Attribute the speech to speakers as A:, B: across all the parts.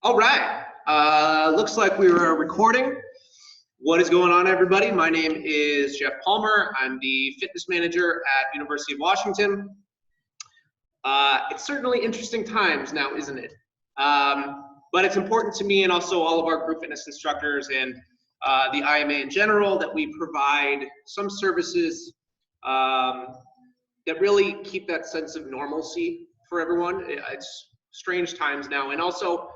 A: All right, looks like we were recording. What is going on, everybody? My name is Jeff Palmer. I'm the fitness manager at University of Washington. It's certainly interesting times now, isn't it? But it's important to me and also all of our group fitness instructors and the IMA in general that we provide some services that really keep that sense of normalcy for everyone. It's strange times now, and also,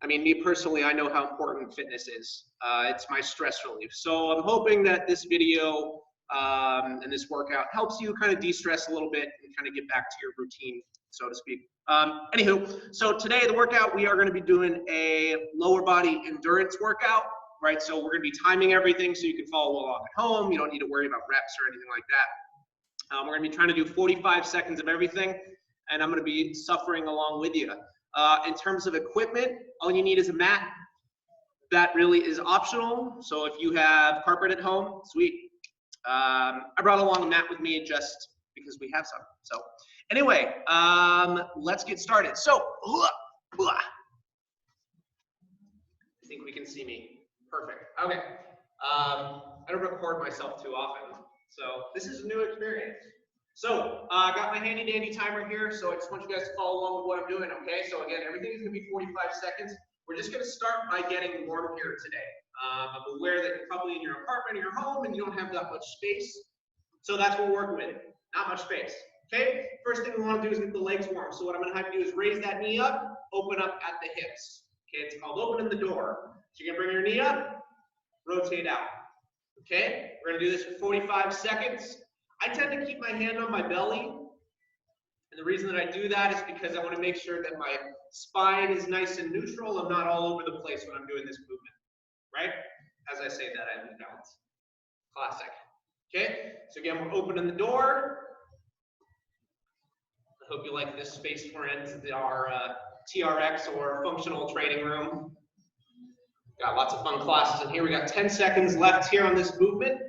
A: I mean, me personally, I know how important fitness is. It's my stress relief. So I'm hoping that this video and this workout helps you kind of de-stress a little bit and kind of get back to your routine, so to speak. Anywho, so today the workout, we are going to be doing a lower body endurance workout, right? So we're going to be timing everything so you can follow along at home. You don't need to worry about reps or anything like that. We're going to be trying to do 45 seconds of everything, and I'm going to be suffering along with you. In terms of equipment, all you need is a mat. That really is optional. So if you have carpet at home, sweet. I brought along a mat with me just because we have some. So anyway, let's get started. So, I think we can see me. Perfect. Okay. I don't record myself too often, so this is a new experience. So I got my handy dandy timer here, so I just want you guys to follow along with what I'm doing, okay? So again, everything is gonna be 45 seconds. We're just gonna start by getting warm here today. I'm aware that you're probably in your apartment or your home and you don't have that much space. So that's what we're working with, not much space, okay? First thing we wanna do is get the legs warm. So what I'm gonna have you do is raise that knee up, open up at the hips. Okay, it's called opening the door. So you're gonna bring your knee up, rotate out, okay? We're gonna do this for 45 seconds. I tend to keep my hand on my belly, and the reason that I do that is because I want to make sure that my spine is nice and neutral. I'm not all over the place when I'm doing this movement, right? As I say that, I lose balance. Classic. Okay, so again, we're opening the door. I hope you like this space we're in, our TRX or functional training room. Got lots of fun classes in here. We got 10 seconds left here on this movement.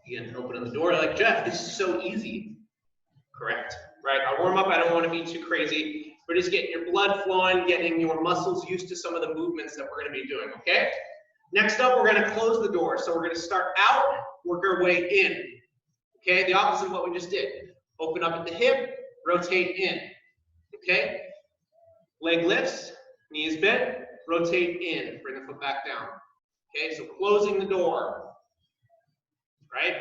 A: Again, opening the door like, Jeff, this is so easy. Correct, right? Our warm up, I don't want to be too crazy. We're just getting your blood flowing, getting your muscles used to some of the movements that we're going to be doing, okay? Next up, we're going to close the door. So we're going to start out, work our way in. Okay, the opposite of what we just did. Open up at the hip, rotate in. Okay? Leg lifts, knees bent, rotate in. Bring the foot back down. Okay, so closing the door. Right?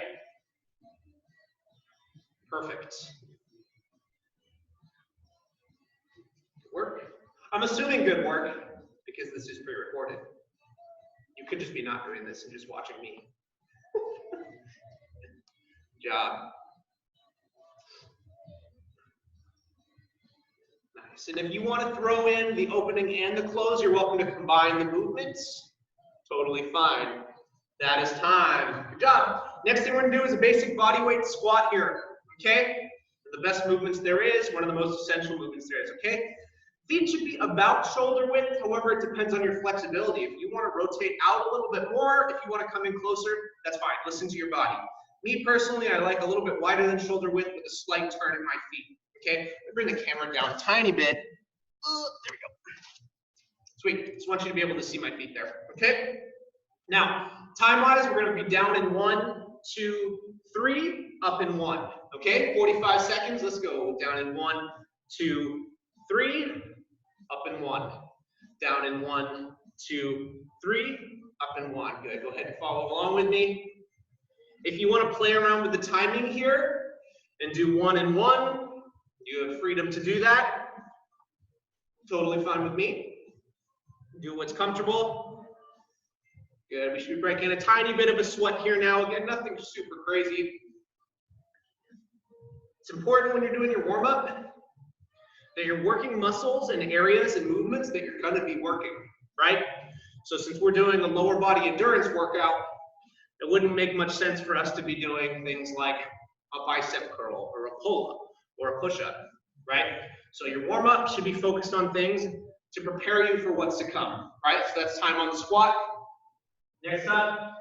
A: Perfect. Good work. I'm assuming good work because this is pre-recorded. You could just be not doing this and just watching me. Good job. Nice. And if you want to throw in the opening and the close, you're welcome to combine the movements. Totally fine. That is time. Good job. Next thing we're going to do is a basic bodyweight squat here. Okay? The best movements there is, one of the most essential movements there is. Okay? Feet should be about shoulder width. However, it depends on your flexibility. If you want to rotate out a little bit more, if you want to come in closer, that's fine. Listen to your body. Me personally, I like a little bit wider than shoulder width with a slight turn in my feet. Okay? Bring the camera down a tiny bit. There we go. Sweet. Just want you to be able to see my feet there. Okay? Now, time-wise, we're going to be down in 1, 2, 3, up in 1. Okay, 45 seconds. Let's go. Down in 1, 2, 3, up in 1. Down in 1, 2, 3, up in 1. Good. Go ahead and follow along with me. If you want to play around with the timing here and do 1 and 1, you have freedom to do that. Totally fine with me. Do what's comfortable. Good. We should be breaking a tiny bit of a sweat here now. Again, nothing super crazy. It's important when you're doing your warm-up that you're working muscles and areas and movements that you're going to be working, right? So since we're doing a lower body endurance workout, it wouldn't make much sense for us to be doing things like a bicep curl or a pull-up or a push-up, right? So your warm-up should be focused on things to prepare you for what's to come, right? So that's time on the squat. Next up,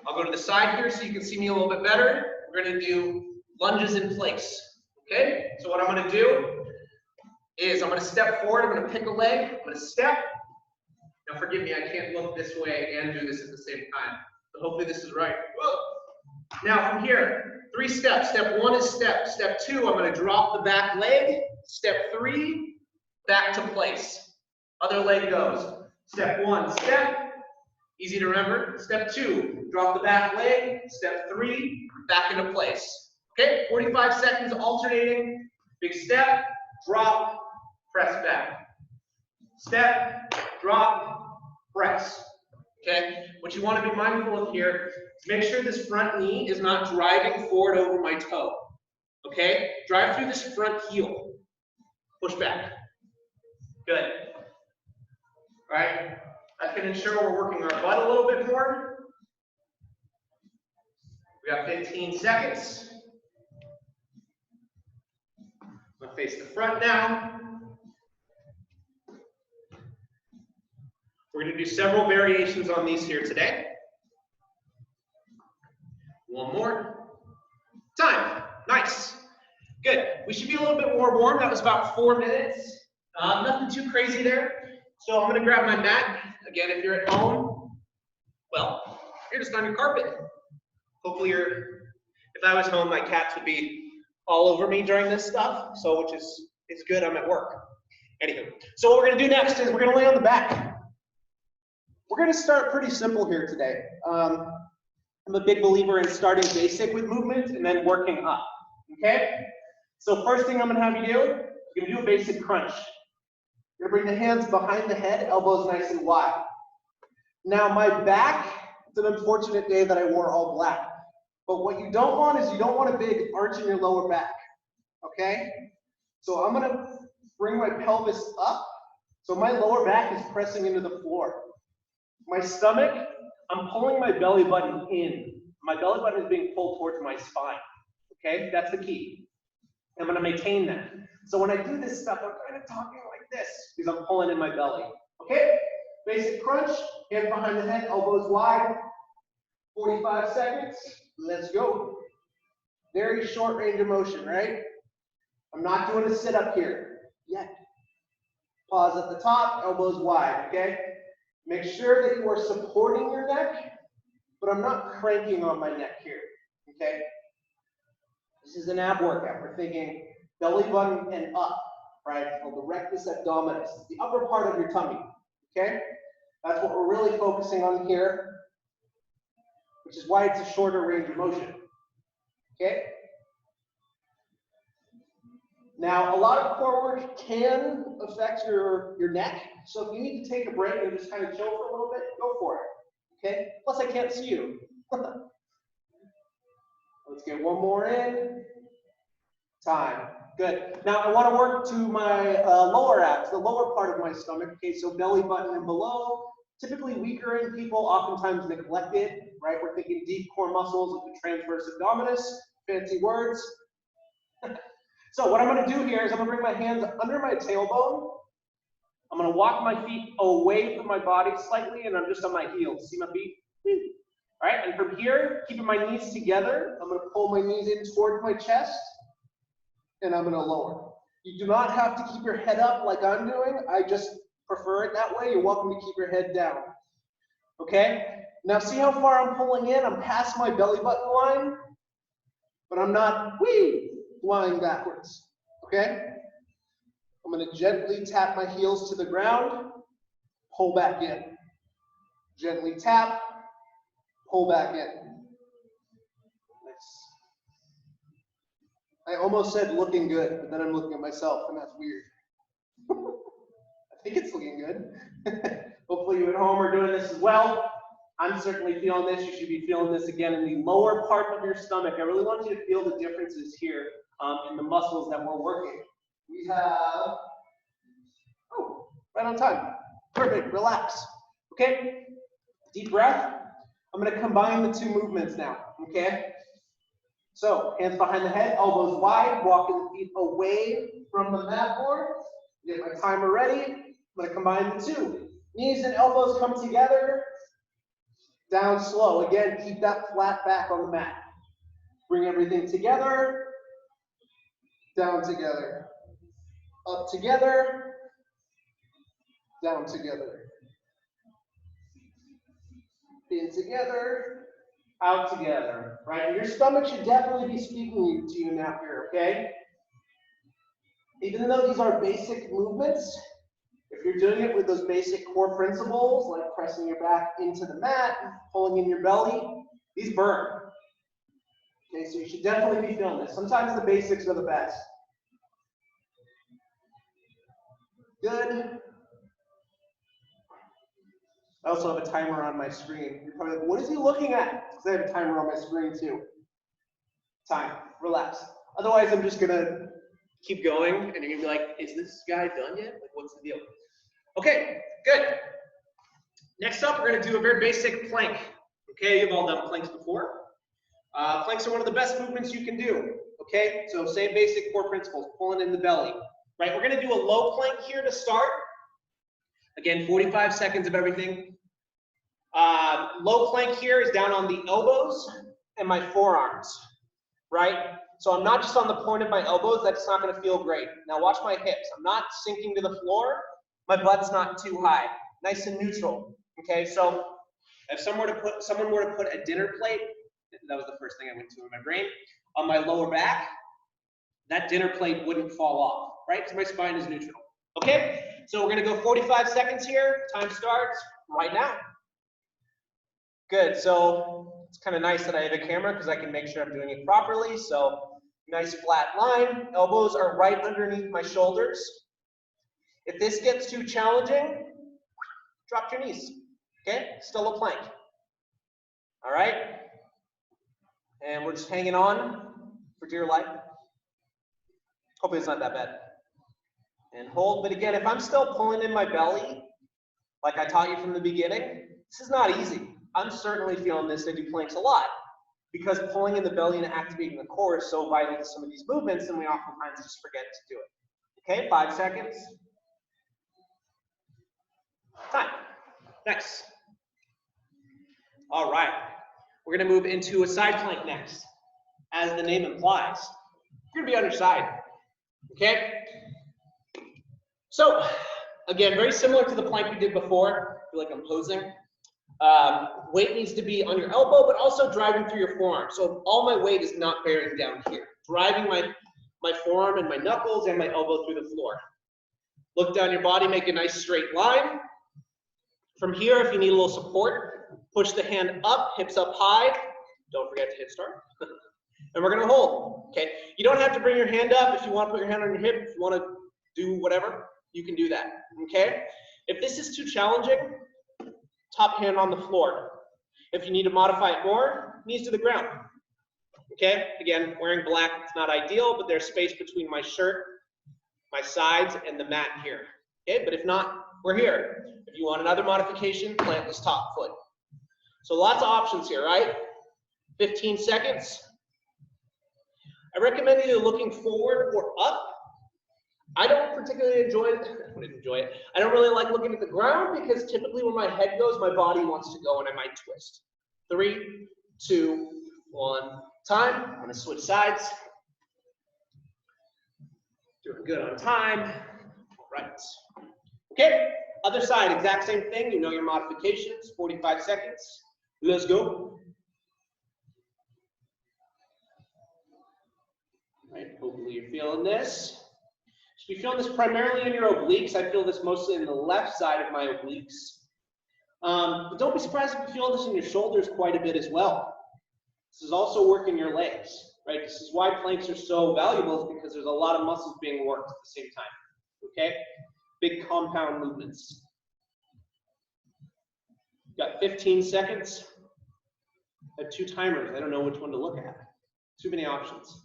A: I'll go to the side here so you can see me a little bit better. We're going to do lunges in place, okay? So what I'm going to do is I'm going to step forward. I'm going to pick a leg. I'm going to step. Now, forgive me, I can't look this way and do this at the same time. So hopefully this is right. Whoa. Now, from here, 3 steps. Step 1 is step. Step 2, I'm going to drop the back leg. Step 3, back to place. Other leg goes. Step 1, step. Easy to remember. Step 2, drop the back leg. Step 3, back into place. Okay, 45 seconds alternating. Big step, drop, press back. Step, drop, press. Okay, what you want to be mindful of here is make sure this front knee is not driving forward over my toe. Okay, drive through this front heel. Push back. Good. All right, that can ensure we're working our butt a little bit more. We got 15 seconds. I'm going to face the front now. We're going to do several variations on these here today. One more. Time. Nice. Good. We should be a little bit more warm. That was about 4 minutes. Nothing too crazy there. So I'm going to grab my mat. Again, if you're at home, well, you're just on your carpet. Hopefully if I was home, my cats would be all over me during this stuff. So which is good. I'm at work. Anywho, so what we're going to do next is we're going to lay on the back. We're going to start pretty simple here today. I'm a big believer in starting basic with movement and then working up, okay? So first thing I'm going to have you do, you're going to do a basic crunch. You're going to bring the hands behind the head, elbows nice and wide. Now my back, it's an unfortunate day that I wore all black. But what you don't want is you don't want a big arch in your lower back, okay? So I'm going to bring my pelvis up. So my lower back is pressing into the floor. My stomach, I'm pulling my belly button in. My belly button is being pulled towards my spine. Okay, that's the key. I'm going to maintain that. So when I do this stuff, I'm kind of talking like this because I'm pulling in my belly. Okay, basic crunch, hands behind the head, elbows wide. 45 seconds. Let's go. Very short range of motion, right? I'm not doing a sit up here yet. Pause at the top, elbows wide. Okay. Make sure that you are supporting your neck, but I'm not cranking on my neck here, okay? This is an ab workout. We're thinking belly button and up, right? It's called the rectus abdominis, the upper part of your tummy, okay? That's what we're really focusing on here, which is why it's a shorter range of motion, okay? Now, a lot of core work can affect your neck, so if you need to take a break and just kind of chill for a little bit, go for it, okay? Plus, I can't see you. Let's get one more in. Time. Good. Now, I want to work to my lower abs, the lower part of my stomach, okay? So belly button and below. Typically, weaker in people oftentimes neglected, right? We're thinking deep core muscles of the transverse abdominis, fancy words. So what I'm going to do here is I'm going to bring my hands under my tailbone. I'm going to walk my feet away from my body slightly, and I'm just on my heels. See my feet? All right, and from here, keeping my knees together, I'm going to pull my knees in toward my chest, and I'm going to lower. You do not have to keep your head up like I'm doing. I just prefer it that way. You're welcome to keep your head down. Okay? Now see how far I'm pulling in? I'm past my belly button line, but I'm not flying backwards, okay? I'm going to gently tap my heels to the ground, pull back in. Gently tap, pull back in. Nice. I almost said looking good, but then I'm looking at myself, and that's weird. I think it's looking good. Hopefully you at home are doing this as well. I'm certainly feeling this. You should be feeling this again in the lower part of your stomach. I really want you to feel the differences here in the muscles that we're working. We have, right on time. Perfect, relax. Okay, deep breath. I'm gonna combine the two movements now, okay? So, hands behind the head, elbows wide, walking the feet away from the mat board. Get my timer ready. I'm gonna combine the two. Knees and elbows come together. Down slow. Again, keep that flat back on the mat. Bring everything together. Down together. Up together, down together. In together, out together, right? Your stomach should definitely be speaking to you now here, okay? Even though these are basic movements, if you're doing it with those basic core principles, like pressing your back into the mat, pulling in your belly, these burn. Okay, so you should definitely be feeling this. Sometimes the basics are the best. Good. I also have a timer on my screen. You're probably like, what is he looking at? Because I have a timer on my screen too. Time. Relax. Otherwise, I'm just going to keep going, and you're going to be like, is this guy done yet? Like, what's the deal? Okay, good. Next up, we're going to do a very basic plank. Okay, you've all done planks before. Planks are one of the best movements you can do. Okay, so same basic core principles, pulling in the belly. Right, we're going to do a low plank here to start. Again, 45 seconds of everything. Low plank here is down on the elbows and my forearms. Right? So I'm not just on the point of my elbows, that's not going to feel great. Now watch my hips. I'm not sinking to the floor. My butt's not too high. Nice and neutral. Okay, so if someone were to put a dinner plate, that was the first thing I went to in my brain, on my lower back, that dinner plate wouldn't fall off, right? Because my spine is neutral. Okay, so we're going to go 45 seconds here. Time starts right now. Good, so it's kind of nice that I have a camera because I can make sure I'm doing it properly. So nice flat line, elbows are right underneath my shoulders. If this gets too challenging, drop your knees, okay? Still a plank, all right? And we're just hanging on for dear life. Hopefully it's not that bad. And hold, but again, if I'm still pulling in my belly, like I taught you from the beginning, this is not easy. I'm certainly feeling this. I do planks a lot because pulling in the belly and activating the core is so vital to some of these movements, and we oftentimes just forget to do it. Okay, 5 seconds. Time. Nice. All right. We're going to move into a side plank next. As the name implies, you're going to be on your side. Okay? So, again, very similar to the plank we did before. I feel like I'm posing. Weight needs to be on your elbow, but also driving through your forearm. So all my weight is not bearing down here. Driving my forearm and my knuckles and my elbow through the floor. Look down your body, make a nice straight line. From here, if you need a little support, push the hand up, hips up high. Don't forget to hit start. And we're going to hold. Okay? You don't have to bring your hand up. If you want to put your hand on your hip, if you want to do whatever, you can do that. Okay? If this is too challenging, top hand on the floor. If you need to modify it more, knees to the ground. Okay? Again, wearing black, it's not ideal, but there's space between my shirt, my sides, and the mat here. Okay? But if not, we're here. If you want another modification, plant this top foot. So lots of options here, right? 15 seconds. I recommend either looking forward or up. I don't particularly enjoy it. I don't really like looking at the ground because typically when my head goes, my body wants to go and I might twist. 3, 2, 1, time. I'm going to switch sides. Doing good on time. All right. Okay, other side, exact same thing. You know your modifications, 45 seconds. Let's go. All right, hopefully you're feeling this. Should be feeling this primarily in your obliques. I feel this mostly in the left side of my obliques. But don't be surprised if you feel this in your shoulders quite a bit as well. This is also working your legs, right? This is why planks are so valuable, is because there's a lot of muscles being worked at the same time, okay? Big compound movements. Got 15 seconds. I have 2 timers. I don't know which one to look at. Too many options.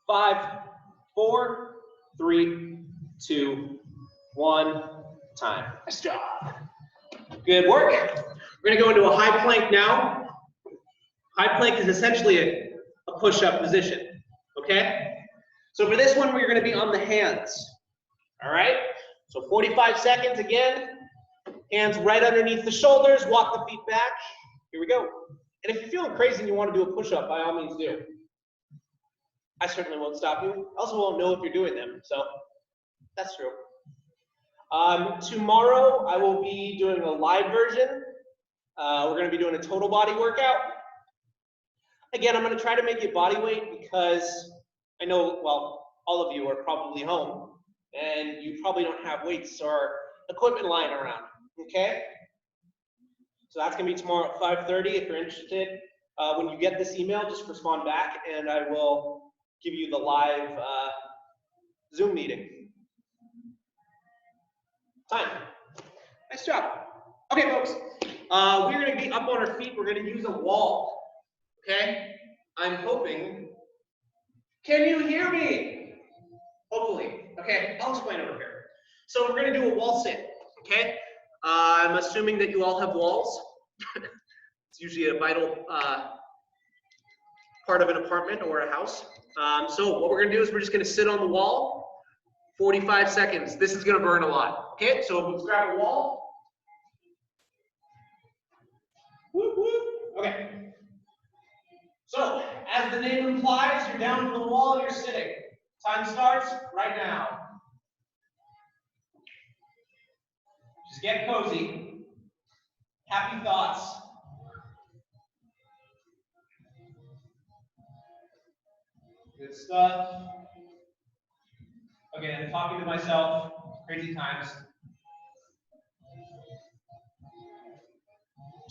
A: 5, 4, 3, 2, 1, time. Nice job. Good work. We're going to go into a high plank now. High plank is essentially a push-up position, okay? So for this one, we're going to be on the hands, all right? So 45 seconds again. Hands right underneath the shoulders. Walk the feet back. Here we go. And if you're feeling crazy and you want to do a push-up, by all means do. I certainly won't stop you. I also won't know if you're doing them, so that's true. Tomorrow I will be doing a live version. We're going to be doing a total body workout. Again, I'm going to try to make it body weight because I know, well, all of you are probably home and you probably don't have weights or equipment lying around, okay? So that's going to be tomorrow at 5:30 if you're interested. When you get this email, just respond back and I will give you the live Zoom meeting. Time. Nice job. Okay, folks. We're going to be up on our feet. We're going to use a wall. Okay? I'm hoping. Can you hear me? Hopefully. Okay, I'll explain over here. So we're going to do a wall sit. Okay? I'm assuming that you all have walls. It's usually a vital part of an apartment or a house. So what we're going to do is we're just going to sit on the wall. 45 seconds. This is going to burn a lot. Okay, so let's grab a wall. Whoop, whoop. Okay. So, as the name implies, you're down to the wall and you're sitting. Time starts right now. Just get cozy. Happy thoughts. Good stuff. Again, talking to myself, crazy times.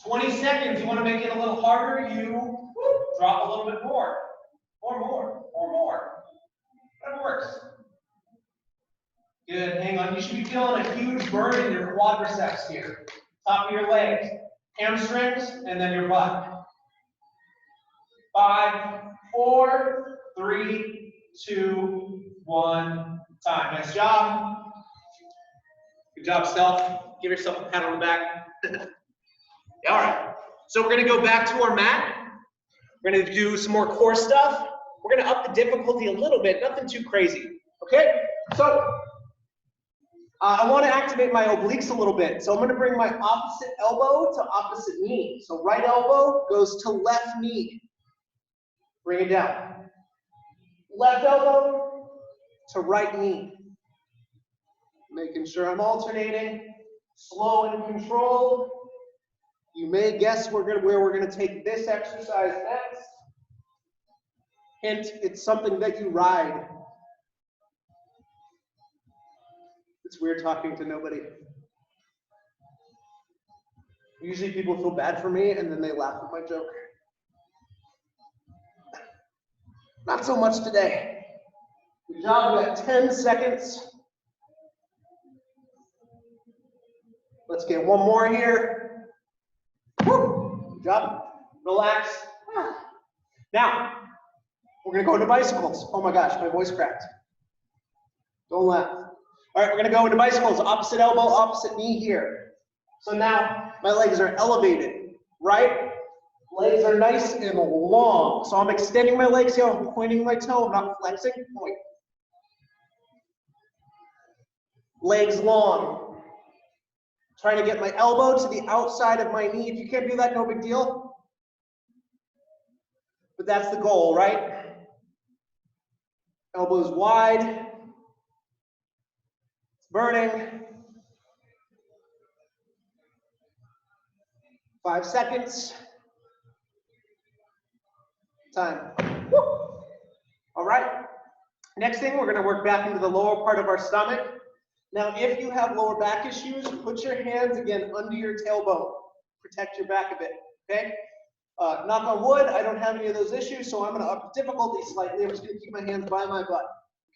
A: 20 seconds, you want to make it a little harder, you drop a little bit more, or more, or more. Whatever works. Good, hang on. You should be feeling a huge burn in your quadriceps here. Top of your legs, hamstrings, and then your butt. 5, 4, 3, 2, 1. Time. Nice job. Good job, Stealth. Give yourself a pat on the back. All right. So we're going to go back to our mat. We're going to do some more core stuff. We're going to up the difficulty a little bit. Nothing too crazy. Okay? So I want to activate my obliques a little bit. So I'm going to bring my opposite elbow to opposite knee. So right elbow goes to left knee. Bring it down. Left elbow to right knee. Making sure I'm alternating, slow and controlled. You may guess where we're going to take this exercise next. Hint, it's something that you ride. It's weird talking to nobody. Usually people feel bad for me and then they laugh at my joke. Not so much today. Good job, we got 10 seconds. Let's get one more here. Woo! Good job. Relax. Now, we're going to go into bicycles. Oh my gosh, my voice cracked. Don't laugh. All right, we're going to go into bicycles. Opposite elbow, opposite knee here. So now my legs are elevated, right? Legs are nice and long. So I'm extending my legs here. I'm pointing my toe. I'm not flexing. Point. Legs long. Trying to get my elbow to the outside of my knee. If you can't do that, no big deal. But that's the goal, right? Elbows wide. It's burning. 5 seconds. Time. Woo. All right. Next thing, we're going to work back into the lower part of our stomach. Now, if you have lower back issues, put your hands again under your tailbone. Protect your back a bit, okay? Knock on wood, I don't have any of those issues, so I'm going to up the difficulty slightly. I'm just going to keep my hands by my butt,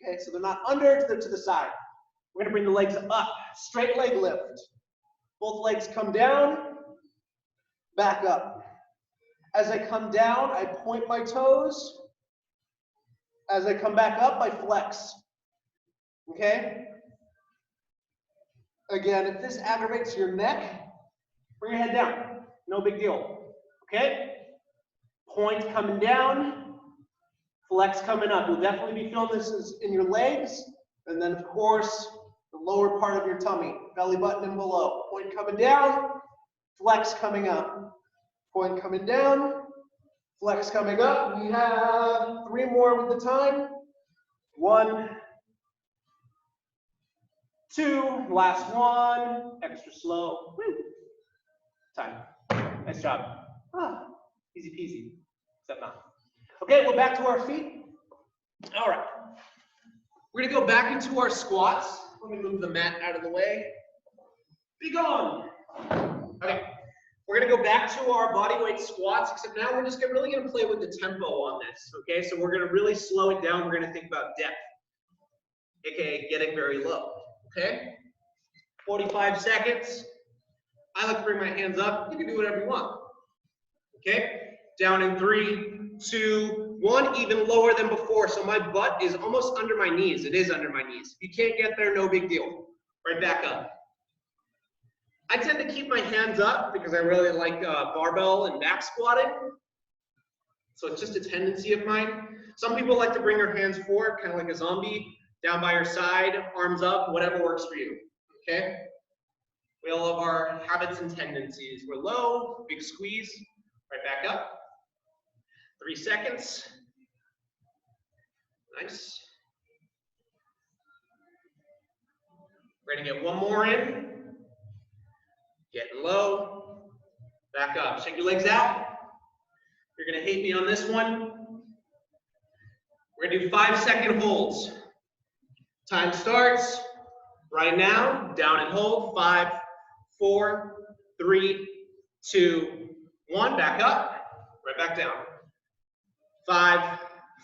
A: okay? So they're not under, they're to the side. We're going to bring the legs up, straight leg lift. Both legs come down, back up. As I come down, I point my toes. As I come back up, I flex, okay? Again, if this aggravates your neck, bring your head down. No big deal. Okay? Point coming down, flex coming up. You'll definitely be feeling this in your legs, and then of course, the lower part of your tummy, belly button and below. Point coming down, flex coming up. Point coming down, Flex coming up. We have 3 more with the time. 1, 2, last one. Extra slow. Woo. Time. Nice job. Ah, easy peasy. Except not. Okay, we're back to our feet. All right. We're gonna go back into our squats. Let me move the mat out of the way. Be gone. Okay. We're gonna go back to our bodyweight squats, except now we're just really gonna play with the tempo on this. Okay, so we're gonna really slow it down. We're gonna think about depth, aka getting very low. Okay. 45 seconds. I like to bring my hands up. You can do whatever you want. Okay. Down in 3, 2, 1. Even lower than before. So my butt is almost under my knees. It is under my knees. If you can't get there, no big deal. Right back up. I tend to keep my hands up because I really like barbell and back squatting. So it's just a tendency of mine. Some people like to bring their hands forward, kind of like a zombie, down by your side, arms up, whatever works for you. Okay? We all have our habits and tendencies. We're low, big squeeze, right back up. 3 seconds. Nice. We're gonna get 1 more in. Getting low. Back up. Shake your legs out. You're gonna hate me on this one. We're gonna do 5-second holds. Time starts right now. Down and hold. 5, 4, 3, 2, 1. Back up. Right back down. 5,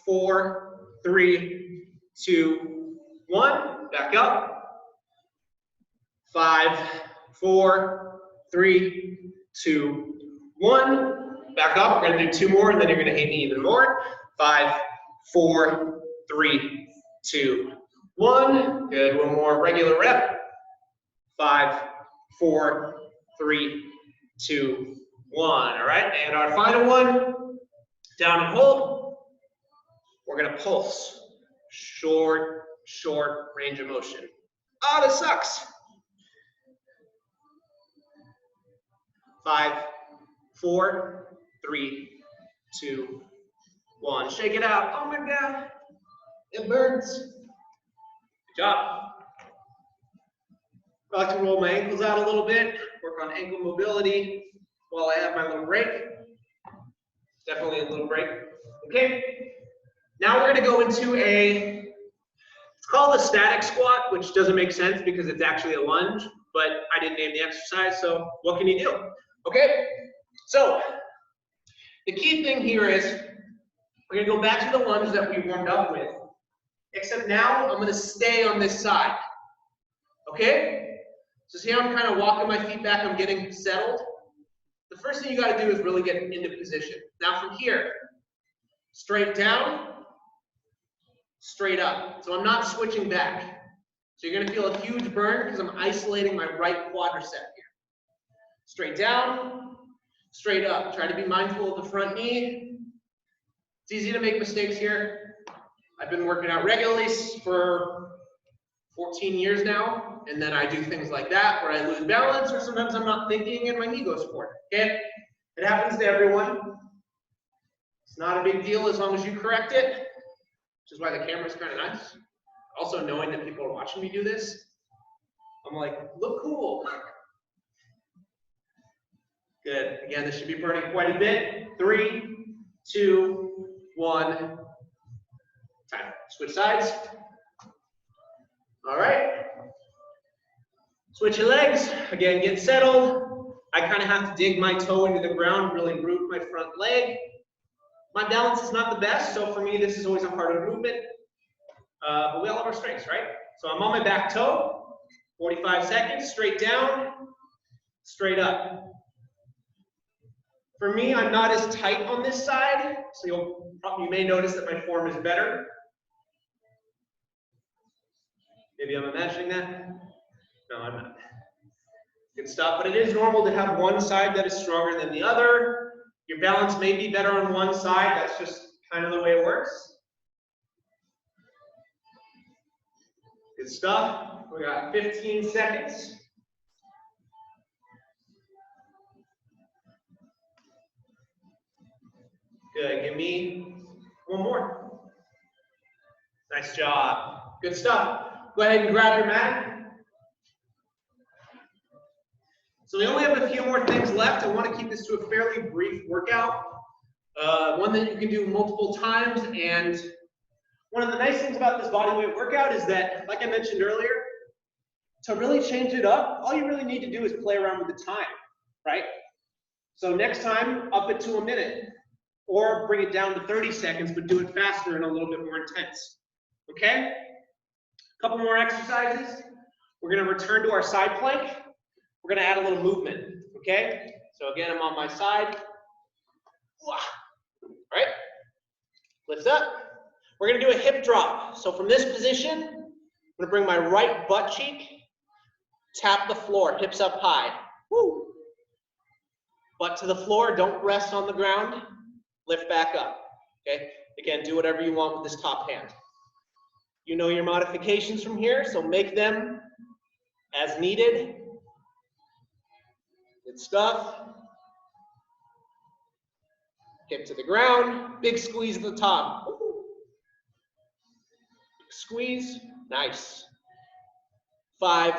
A: 4, 3, 2, 1. Back up. 5, 4, 3, 2, 1. Back up. We're going to do 2 more, and then you're going to hate me even more. 5, 4, 3, 2, 1. Good. 1 more regular rep. 5, 4, 3, 2, 1. All right. And our final one. Down and hold. We're going to pulse. Short range of motion. Oh, this sucks. 5, 4, 3, 2, 1. Shake it out. Oh my God. It burns. Good job. I like to roll my ankles out a little bit, work on ankle mobility while I have my little break. Definitely a little break. Okay. Now we're going to go into it's called a static squat, which doesn't make sense because it's actually a lunge, but I didn't name the exercise, so what can you do? Okay, so the key thing here is we're going to go back to the lunge that we warmed up with, except now I'm going to stay on this side. Okay? So see how I'm kind of walking my feet back, I'm getting settled? The first thing you got to do is really get into position. Now from here, straight down, straight up. So I'm not switching back. So you're going to feel a huge burn because I'm isolating my right quadricep here. Straight down, straight up. Try to be mindful of the front knee. It's easy to make mistakes here. I've been working out regularly for 14 years now, and then I do things like that where I lose balance, or sometimes I'm not thinking and my knee goes forward. Okay? It happens to everyone. It's not a big deal as long as you correct it, which is why the camera's kind of nice. Also, knowing that people are watching me do this, I'm like, look cool. Good. Again, this should be burning quite a bit. 3, 2, 1. Time. Switch sides. All right. Switch your legs. Again, get settled. I kind of have to dig my toe into the ground, really root my front leg. My balance is not the best, so for me, this is always a harder movement. But we all have our strengths, right? So I'm on my back toe. 45 seconds. Straight down. Straight up. For me, I'm not as tight on this side, so you may notice that my form is better. Maybe I'm imagining that. No, I'm not. Good stuff, but it is normal to have one side that is stronger than the other. Your balance may be better on one side. That's just kind of the way it works. Good stuff. We got 15 seconds. Good, give me one more. Nice job. Good stuff. Go ahead and grab your mat. So we only have a few more things left. I want to keep this to a fairly brief workout. One that you can do multiple times. And one of the nice things about this bodyweight workout is that, like I mentioned earlier, to really change it up, all you really need to do is play around with the time, right? So next time, up it to a minute. Or bring it down to 30 seconds, but do it faster and a little bit more intense. Okay? A couple more exercises. We're going to return to our side plank. We're going to add a little movement. Okay? So again, I'm on my side. All right? Lift up. We're going to do a hip drop. So from this position, I'm going to bring my right butt cheek, tap the floor, hips up high. Woo! Butt to the floor, don't rest on the ground. Lift back up, okay? Again, do whatever you want with this top hand. You know your modifications from here, so make them as needed. Good stuff. Hip to the ground, big squeeze at the top. Squeeze, nice. 5,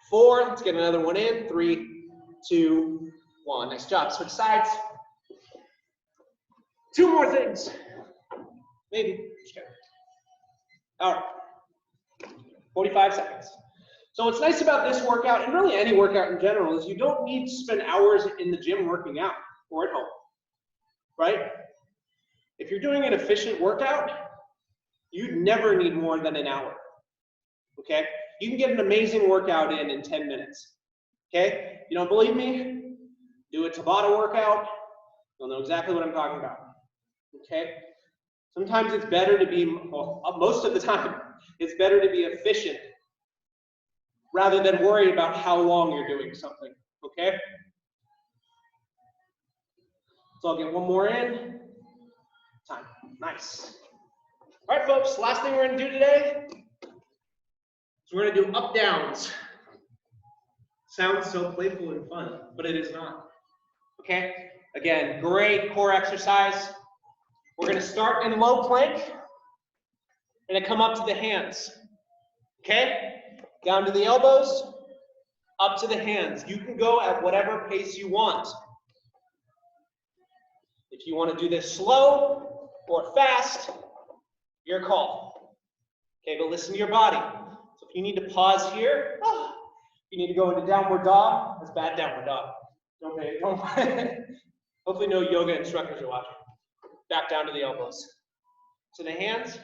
A: 4, let's get another one in. 3, 2, 1, nice job. Switch sides. 2 more things. Maybe. All right. 45 seconds. So what's nice about this workout, and really any workout in general, is you don't need to spend hours in the gym working out or at home, right? If you're doing an efficient workout, you never need more than an hour, okay? You can get an amazing workout in 10 minutes, okay? You don't believe me? Do a Tabata workout. You'll know exactly what I'm talking about. Okay? Sometimes it's better to be, well, most of the time, it's better to be efficient rather than worry about how long you're doing something. Okay? So I'll get one more in. Time. Nice. All right, folks, last thing we're going to do today is we're going to do up downs. Sounds so playful and fun, but it is not. Okay? Again, great core exercise. We're going to start in low plank and then come up to the hands. Okay? Down to the elbows, up to the hands. You can go at whatever pace you want. If you want to do this slow or fast, your call. Okay, but listen to your body. So if you need to pause here, you need to go into downward dog. That's bad downward dog. Don't hopefully no yoga instructors are watching. Back down to the elbows. To the hands.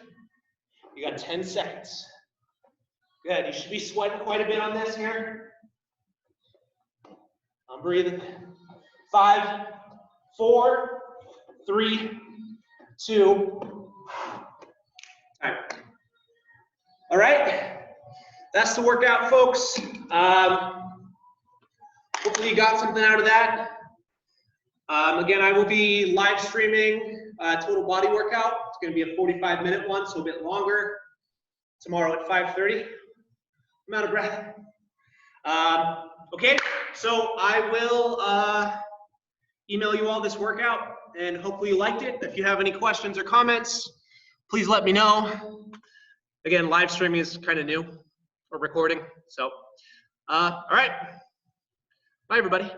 A: You got 10 seconds. Good. You should be sweating quite a bit on this here. I'm breathing. 5, 4, 3, 2. Time. All right. That's the workout, folks. Hopefully you got something out of that. Again, I will be live streaming total body workout. It's going to be a 45-minute one, so a bit longer. Tomorrow at 5:30. I'm out of breath. Okay, so I will email you all this workout, and hopefully you liked it. If you have any questions or comments, please let me know. Again, live streaming is kind of new, or recording. So, all right. Bye, everybody.